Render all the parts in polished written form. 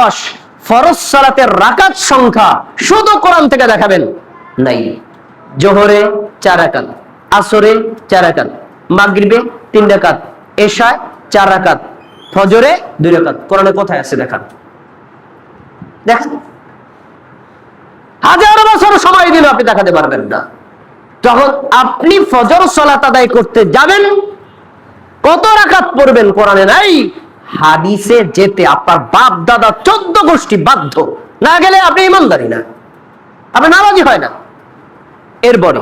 10 ফরজ সালাতের রাকাত সংখ্যা শুধু কোরআন থেকে দেখাবেন নাই। জোহরে 4 রাকাত, আসরে 4 রাকাত, মাগরিবে 3 রাকাত, এশায় 4 রাকাত, ফজরে 2 রাকাত। কোরআনে কোথায় আছে দেখান, দেখেন। হাজার বছর সময় দিলে আপনি দেখাতে পারবেন না। যখন আপনি ফজর সালাত আদায় করতে যাবেন, কত রাকাত পড়বেন কোরআনে নাই। হাদিসে যেতে আপনার বাপ দাদা 14 গোষ্ঠী বাধ্য, না গেলে আপনি ইমানদারি না, আপনি নামাজি হয় না। এরপরে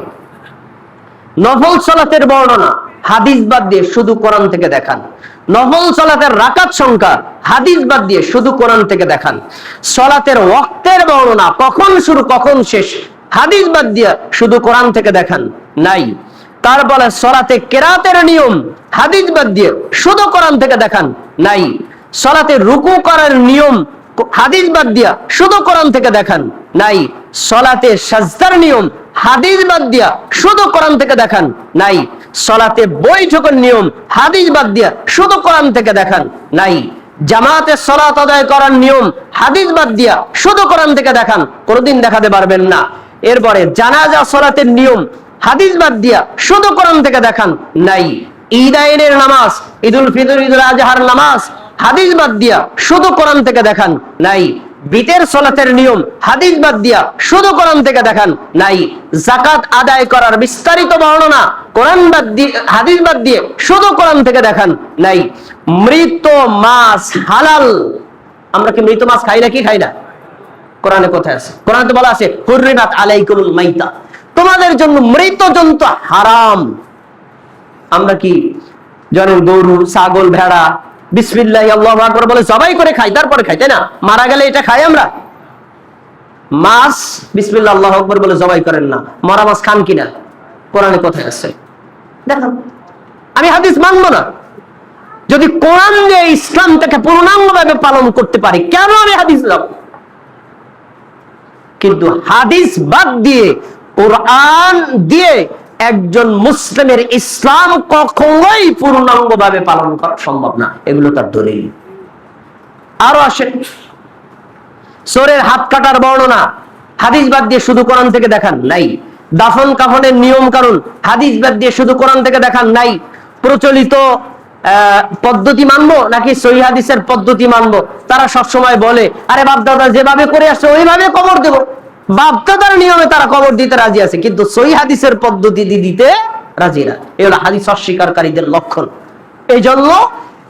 নফল সালাতের বর্ণনা হাদিস বাদ দিয়ে শুধু কোরআন থেকে দেখান। নফল সালাতের রাকাত সংখ্যা হাদিস বাদ দিয়ে শুধু কোরআন থেকে দেখান। সালাতের ওয়াক্তের বর্ণনা কখন শুরু কখন শেষ হাদিস বাদ দিয়ে শুধু কোরআন থেকে দেখান নাই। তারপরে সালাতে কেরাতের নিয়ম হাদিস বাদ দিয়ে শুধু কোরআন থেকে দেখান নাই। সালাতে রুকু করার নিয়ম হাদিস বাদ দিয়া শুধু কোরআন থেকে দেখান নাই। সালাতে সাজদার নিয়ম হাদিস বাদ দিয়া শুধু কোরআন থেকে দেখান নাই। সালাতে বৈঠকের নিয়ম হাদিস বাদ দিয়া শুধু কোরআন থেকে দেখান নাই। জামাতে সালাত আদায় করার নিয়ম হাদিস বাদ দিয়া শুধু কোরআন থেকে দেখান, কোনদিন দেখাতে পারবেন না। এরপরে জানাজা সালাতের নিয়ম হাদিস বাদ দিয়া শুধু কোরআন থেকে দেখান নাই। ঈদ আইনের নামাজ, ঈদুল ফিতর, ঈদুল আজহার নামাজ হাদিস বাদ দিয়া শুধু কোরআন থেকে দেখান নাই। বিতের সালাতের নিয়ম হাদিস বাদ দিয়া শুধু কোরআন থেকে দেখান নাই। যাকাত আদায় করার বিস্তারিত বর্ণনা কোরআন বাদ দিয়ে হাদিস বাদ দিয়ে শুধু কোরআন থেকে দেখান নাই। মৃত মাছ হালাল, আমরা কি মৃত মাছ খাই নাকি খাই না? কোরআনে কোথায় আছে? কোরআনে তো বলা আছে হুররিমাত আলাইকুমুল মাইতা, তোমাদের জন্য মৃত জন্তু হারাম। আমরা কি জানেন গরু, ছাগল, ভেড়া বিসমিল্লাহি আল্লাহু আকবার বলে জবাই করে খাই, তারপরে খাই, তাই না? মারা গেলে এটা খাই আমরা। মাছ বিসমিল্লাহ আল্লাহু আকবার বলে জবাই করেন না, মরা মাছ খান কিনা? কোরআনে কোথায় আছে দেখো। আমি হাদিস মানবো না। যদি কোরআন দিয়ে ইসলামটাকে পূর্ণাঙ্গভাবে পালন করতে পারি, কেন আমি হাদিস লাভ? কিন্তু হাদিস বাদ দিয়ে কোরআন দিয়ে একজন মুসলিমের ইসলাম কখনোই পূর্ণাঙ্গভাবে পালন করা সম্ভব না। এগুলো তার দলিল। আরো আসেন, চোরের হাত কাটার বর্ণনা হাদিস বাদ দিয়ে শুধু কোরআন থেকে দেখান নাই। দাফন কাফনের নিয়ম কানুন হাদিস বাদ দিয়ে শুধু কোরআন থেকে দেখান নাই। প্রচলিত পদ্ধতি মানবো নাকি সহিহ হাদিসের পদ্ধতি মানবো? তারা সবসময় বলে আরে বাপ দাদা যেভাবে করে আসছে ওইভাবে কবর দেবো। বাপ দাদার নিয়মে তারা কবর দিতে রাজি আছে, কিন্তু সহিহ হাদিসের পদ্ধতি দিতে রাজি না। এই হলো হাদিস অস্বীকারীদের লক্ষণ। এই জন্য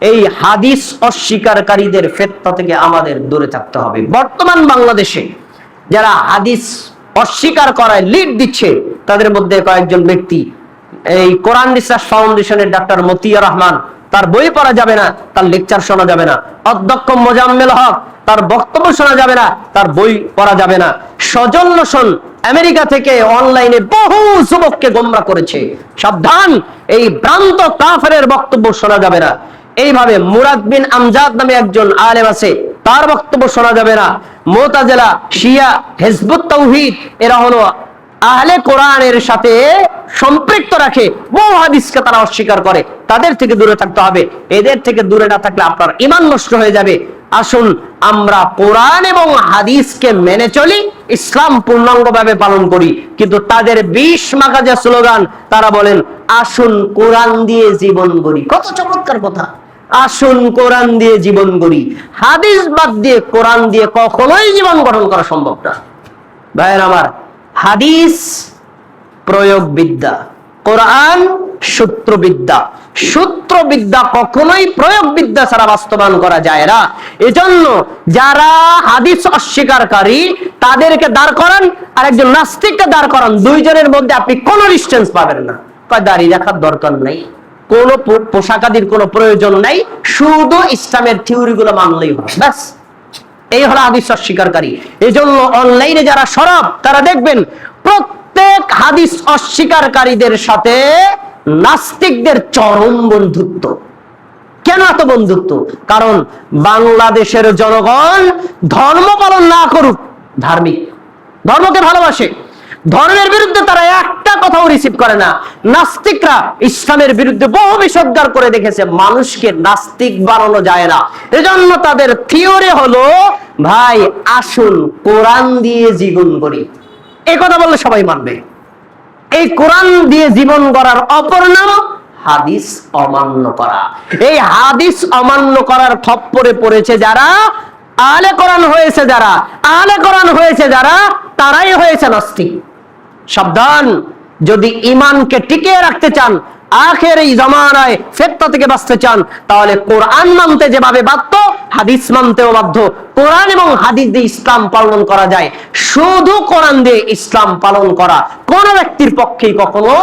এই হাদিস অস্বীকারীদের ফিতনা থেকে আমাদের দূরে থাকতে হবে। বর্তমান বাংলাদেশে যারা হাদিস অস্বীকার করায় লিড দিচ্ছে, তাদের মধ্যে কয়েকজন ব্যক্তি, এই কোরআন রিসার্চ ফাউন্ডেশনের ডাক্তার মতিয়া রহমান, তার বই পড়া যাবে না, তার লেকচার শোনা যাবে না। অধ্যক্ষ মোজাম্মেল হক, তার বক্তব্য শোনা যাবে না, তার বই পড়া যাবে না। সজল লোশন আমেরিকা থেকে অনলাইনে বহু যুবককে গোমরাহ করেছে। সাবধান, এই ভ্রান্ত কাফেরের বক্তব্য শোনা যাবে না। এইভাবে মুরাদ বিন আমজাদ নামে একজন আলেম আছে, তার বক্তব্য শোনা যাবে না। মুতাজিলা, শিয়া, হিজবুত তাওহীদ এরা হলো আহলে কোরআনের সাথে সম্পৃক্ত রাখে, বহু হাদিসকে তারা অস্বীকার করে। তাদের থেকে দূরে থাকতে হবে। এদের থেকে দূরে না থাকলে আপনার ঈমান নষ্ট হয়ে যাবে। আসুন আমরা কোরআন এবং হাদিসকে মেনে চলি, ইসলাম পূর্ণাঙ্গভাবে পালন করি। কিন্তু তাদের 20 মাগাজা স্লোগান, তারা বলেন আসুন কোরআন দিয়ে জীবন গড়ি। কত চমৎকার কথা! আসুন কোরআন দিয়ে জীবন গড়ি। হাদিস বাদ দিয়ে কোরআন দিয়ে কখনোই জীবন গঠন করা সম্ভব না। ভাইয়ের আমার, হাদিস প্রয়োগ বিদ্যা, কোরআন সূত্রবিদ্যা। সূত্রবিদ্যা কখনোই প্রয়োগ বিদ্যা ছাড়া বাস্তবায়ন করা যায় না। এজন্য যারা হাদিস অস্বীকারী তাদেরকে দাঁড় করান আর একজন নাস্তিককে দাঁড় করান, দুইজনের মধ্যে আপনি কোনো ডিস্টেন্স পাবেন না। দাঁড়িয়ে রাখার দরকার নাই, কোন পোশাকাদির কোনো প্রয়োজন নাই, শুধু ইসলামের থিওরি গুলো মানলেই হবে, ব্যাস। এই হলো হাদিস অস্বীকারী। এই জন্য অনলাইনে যারা সরব, তারা দেখবেন প্রত্যেক হাদিস অস্বীকারীদের সাথে নাস্তিকদের চরম বন্ধুত্ব। কেন এত বন্ধুত্ব? কারণ বাংলাদেশের জনগণ ধর্ম পালন না করুক, ধার্মিক, ধর্মকে ভালোবাসে, ধর্মের বিরুদ্ধে তারা একটা কথাও রিসিভ করে না। নাস্তিকরা ইসলামের বিরুদ্ধে বহু বিষোদ্গার করে দেখেছে, মানুষকে নাস্তিক বানানো যায় না। এজন্য তাদের থিওরি হলো, ভাই আসুন কোরআন দিয়ে জীবন গড়ি। এই কথা বললে সবাই মানবে। এই কোরআন দিয়ে জীবন গড়ার অপর নাম হাদিস অমান্য করা। এই হাদিস অমান্য করার খপ্পরে পড়েছে যারা, আলে কোরআন হয়েছে যারা, আলে কোরআন হয়েছে যারা, তারাই হয়েছে নাস্তিক। সাবধান, যদি ঈমানকে টিকিয়ে রাখতে চান, আখের এই জামানায় ফিতনা থেকে বাঁচতে চান, তাহলে কোরআন মানতে যেভাবে বাধ্য, হাদিস মানতেও বাধ্য। কোরআন এবং হাদিস দিয়ে ইসলাম পালন করা যায়। শুধু কোরআন দিয়ে ইসলাম পালন করা কোন ব্যক্তির পক্ষেই কখনো